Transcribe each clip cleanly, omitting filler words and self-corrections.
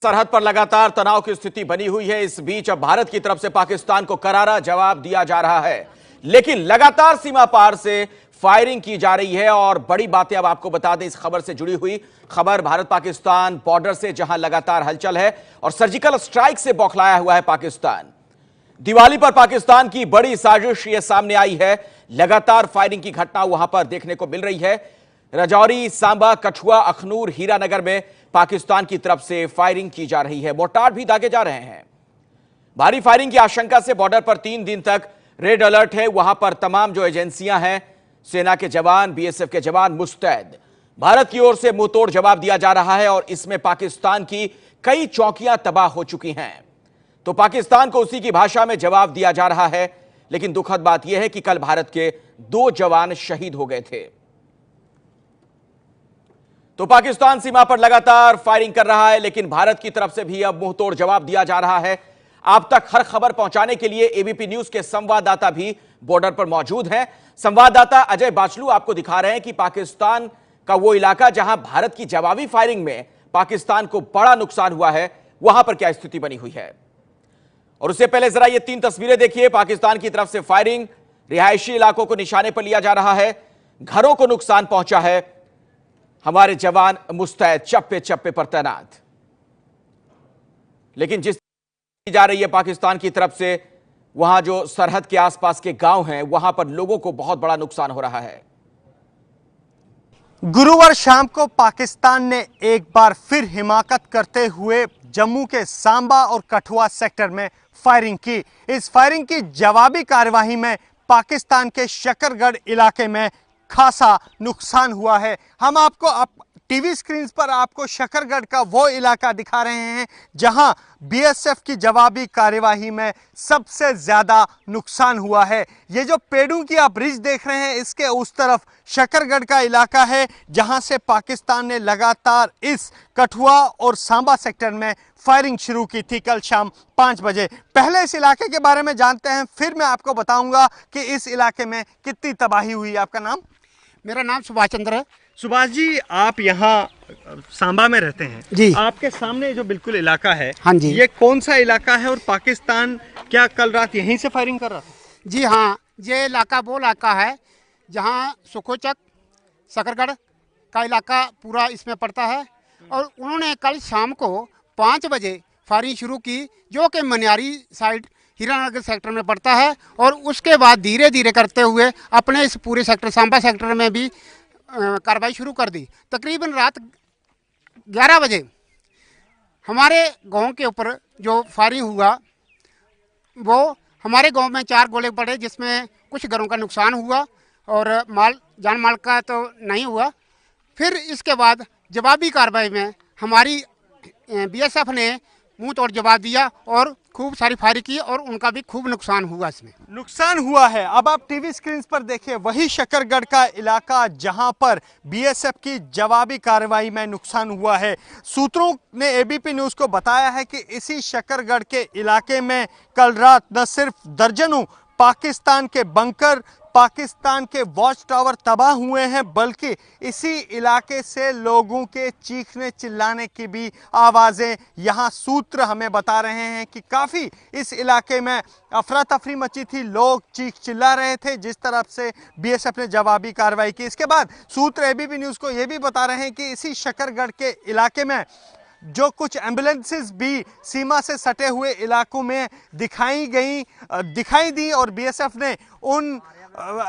सरहद पर लगातार तनाव की स्थिति बनी हुई है। इस बीच अब भारत की तरफ से पाकिस्तान को करारा जवाब दिया जा रहा है, लेकिन लगातार सीमा पार से फायरिंग की जा रही है। और बड़ी बातें अब आपको बता दें, इस खबर से जुड़ी हुई खबर भारत पाकिस्तान बॉर्डर से, जहां लगातार हलचल है और सर्जिकल स्ट्राइक से बौखलाया हुआ है पाकिस्तान। दिवाली पर पाकिस्तान की बड़ी साजिश ये सामने आई है। लगातार फायरिंग की घटना वहां पर देखने को मिल रही है। राजौरी, सांबा, कठुआ, अखनूर, हीरानगर में पाकिस्तान की तरफ से फायरिंग की जा रही है। मोर्टार भी दागे जा रहे हैं। भारी फायरिंग की आशंका से बॉर्डर पर 3 दिन तक रेड अलर्ट है। वहां पर तमाम जो एजेंसियां हैं, सेना के जवान, बीएसएफ के जवान मुस्तैद। भारत की ओर से मुंहतोड़ जवाब दिया जा रहा है और इसमें पाकिस्तान की कई चौकियां तबाह हो चुकी हैं। तो पाकिस्तान को उसी की भाषा में जवाब दिया जा रहा है। लेकिन दुखद बात यह है कि कल भारत के 2 जवान शहीद हो गए थे। तो पाकिस्तान सीमा पर लगातार फायरिंग कर रहा है, लेकिन भारत की तरफ से भी अब मुंहतोड़ जवाब दिया जा रहा है। आप तक हर खबर पहुंचाने के लिए एबीपी न्यूज के संवाददाता भी बॉर्डर पर मौजूद हैं। संवाददाता अजय बाचलू आपको दिखा रहे हैं कि पाकिस्तान का वो इलाका जहां भारत की जवाबी फायरिंग में पाकिस्तान को बड़ा नुकसान हुआ है, वहां पर क्या स्थिति बनी हुई है। और उससे पहले जरा ये 3 तस्वीरें देखिए। पाकिस्तान की तरफ से फायरिंग, रिहायशी इलाकों को निशाने पर लिया जा रहा है, घरों को नुकसान पहुंचा है। हमारे जवान मुस्तैद, चप्पे चप्पे पर तैनात। लेकिन जिस की जा रही है पाकिस्तान की तरफ से, वहां जो सरहद के आसपास के गांव हैं, वहां पर लोगों को बहुत बड़ा नुकसान हो रहा है। गुरुवार शाम को पाकिस्तान ने एक बार फिर हिमाकत करते हुए जम्मू के सांबा और कठुआ सेक्टर में फायरिंग की। इस फायरिंग की जवाबी कार्यवाही में पाकिस्तान के शकरगढ़ इलाके में खासा नुकसान हुआ है। हम आपको टीवी स्क्रीन पर आपको शकरगढ़ का वो इलाका दिखा रहे हैं जहां बीएसएफ की जवाबी कार्यवाही में सबसे ज़्यादा नुकसान हुआ है। ये जो पेड़ों की आप रिज देख रहे हैं, इसके उस तरफ शकरगढ़ का इलाका है जहां से पाकिस्तान ने लगातार इस कठुआ और सांबा सेक्टर में फायरिंग शुरू की थी कल शाम 5 बजे। पहले इस इलाके के बारे में जानते हैं, फिर मैं आपको बताऊंगा कि इस इलाके में कितनी तबाही हुई। आपका नाम? मेरा नाम सुभाष चंद्र है। सुभाष जी, आप यहाँ सांबा में रहते हैं जी। आपके सामने जो बिल्कुल इलाका है, हाँ जी, ये कौन सा इलाका है और पाकिस्तान क्या कल रात यहीं से फायरिंग कर रहा था? जी हाँ, ये इलाका वो इलाका है जहाँ सुखोचक, शकरगढ़ का इलाका पूरा इसमें पड़ता है। और उन्होंने कल शाम को 5 बजे फायरिंग शुरू की, जो कि मनियारी साइड हीरानगर सेक्टर में पड़ता है। और उसके बाद धीरे धीरे करते हुए अपने इस पूरे सेक्टर सांबा सेक्टर में भी कार्रवाई शुरू कर दी। तकरीबन रात 11 बजे हमारे गांव के ऊपर जो फायरिंग हुआ, वो हमारे गांव में 4 गोले पड़े, जिसमें कुछ घरों का नुकसान हुआ और जान माल का तो नहीं हुआ। फिर इसके बाद जवाबी कार्रवाई में हमारी बीएसएफ ने मुंह तोड़ जवाब दिया और खूब सारी फायरिंग की और उनका भी खूब नुकसान हुआ। इसमें नुकसान हुआ है। अब आप टीवी स्क्रीन पर देखिए, वही शकरगढ़ का इलाका जहां पर बीएसएफ की जवाबी कार्रवाई में नुकसान हुआ है। सूत्रों ने एबीपी न्यूज को बताया है कि इसी शकरगढ़ के इलाके में कल रात न सिर्फ दर्जनों पाकिस्तान के बंकर, पाकिस्तान के वॉच टावर तबाह हुए हैं, बल्कि इसी इलाके से लोगों के चीखने चिल्लाने की भी आवाज़ें यहाँ सूत्र हमें बता रहे हैं कि काफ़ी इस इलाके में अफरा तफरी मची थी। लोग चीख चिल्ला रहे थे जिस तरफ से बीएसएफ ने जवाबी कार्रवाई की। इसके बाद सूत्र एबीपी न्यूज़ को ये भी बता रहे हैं कि इसी शकरगढ़ के इलाके में जो कुछ एम्बुलेंसेस भी सीमा से सटे हुए इलाकों में दिखाई दी और बीएसएफ ने उन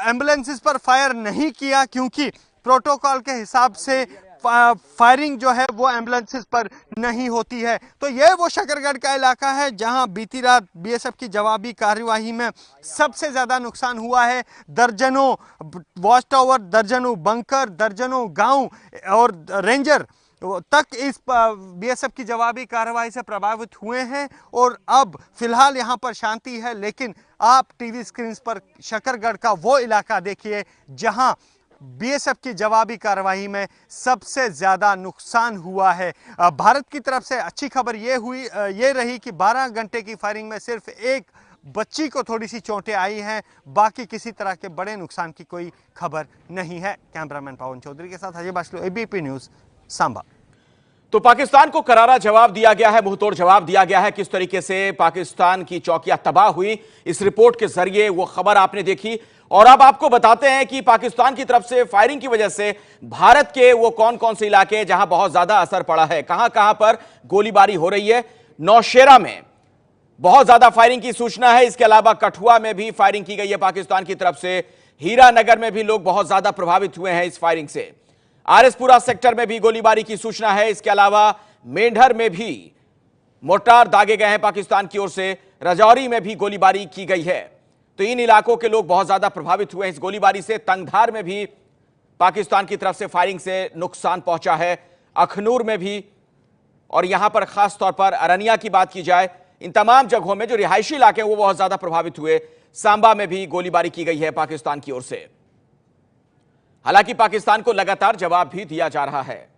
एम्बुलेंसेस पर फायर नहीं किया, क्योंकि प्रोटोकॉल के हिसाब से फायरिंग जो है वो एम्बुलेंसेस पर नहीं होती है। तो यह वो शकरगढ़ का इलाका है जहां बीती रात बीएसएफ की जवाबी कार्यवाही में सबसे ज़्यादा नुकसान हुआ है। दर्जनों वॉच टावर, दर्जनों बंकर, दर्जनों गांव और रेंजर तक इस बीएसएफ की जवाबी कार्रवाई से प्रभावित हुए हैं। और अब फिलहाल यहां पर शांति है, लेकिन आप टीवी स्क्रीन पर शकरगढ़ का वो इलाका देखिए जहां बीएसएफ की जवाबी कार्रवाई में सबसे ज़्यादा नुकसान हुआ है। भारत की तरफ से अच्छी खबर ये रही कि 12 घंटे की फायरिंग में सिर्फ एक बच्ची को थोड़ी सी चोटें आई हैं, बाकी किसी तरह के बड़े नुकसान की कोई खबर नहीं है। कैमरामैन पवन चौधरी के साथ अजय बाचलू, एबीपी न्यूज़, सांबा। तो पाकिस्तान को करारा जवाब दिया गया है, मुंहतोड़ जवाब दिया गया है। किस तरीके से पाकिस्तान की चौकियां तबाह हुई, इस रिपोर्ट के जरिए वो खबर आपने देखी। और अब आपको बताते हैं कि पाकिस्तान की तरफ से फायरिंग की वजह से भारत के वो कौन कौन से इलाके जहां बहुत ज्यादा असर पड़ा है, कहां कहां पर गोलीबारी हो रही है। नौशेरा में बहुत ज्यादा फायरिंग की सूचना है। इसके अलावा कठुआ में भी फायरिंग की गई है पाकिस्तान की तरफ से। हीरानगर में भी लोग बहुत ज्यादा प्रभावित हुए हैं इस फायरिंग से। आरएसपुरा सेक्टर में भी गोलीबारी की सूचना है। इसके अलावा मेंढर में भी मोर्टार दागे गए हैं पाकिस्तान की ओर से। राजौरी में भी गोलीबारी की गई है। तो इन इलाकों के लोग बहुत ज्यादा प्रभावित हुए हैं इस गोलीबारी से। तंगधार में भी पाकिस्तान की तरफ से फायरिंग से नुकसान पहुंचा है, अखनूर में भी, और यहां पर खास तौर पर अरनिया की बात की जाए, इन तमाम जगहों में जो रिहायशी इलाके हैं वो बहुत ज्यादा प्रभावित हुए। सांबा में भी गोलीबारी की गई है पाकिस्तान की ओर से। हालांकि पाकिस्तान को लगातार जवाब भी दिया जा रहा है।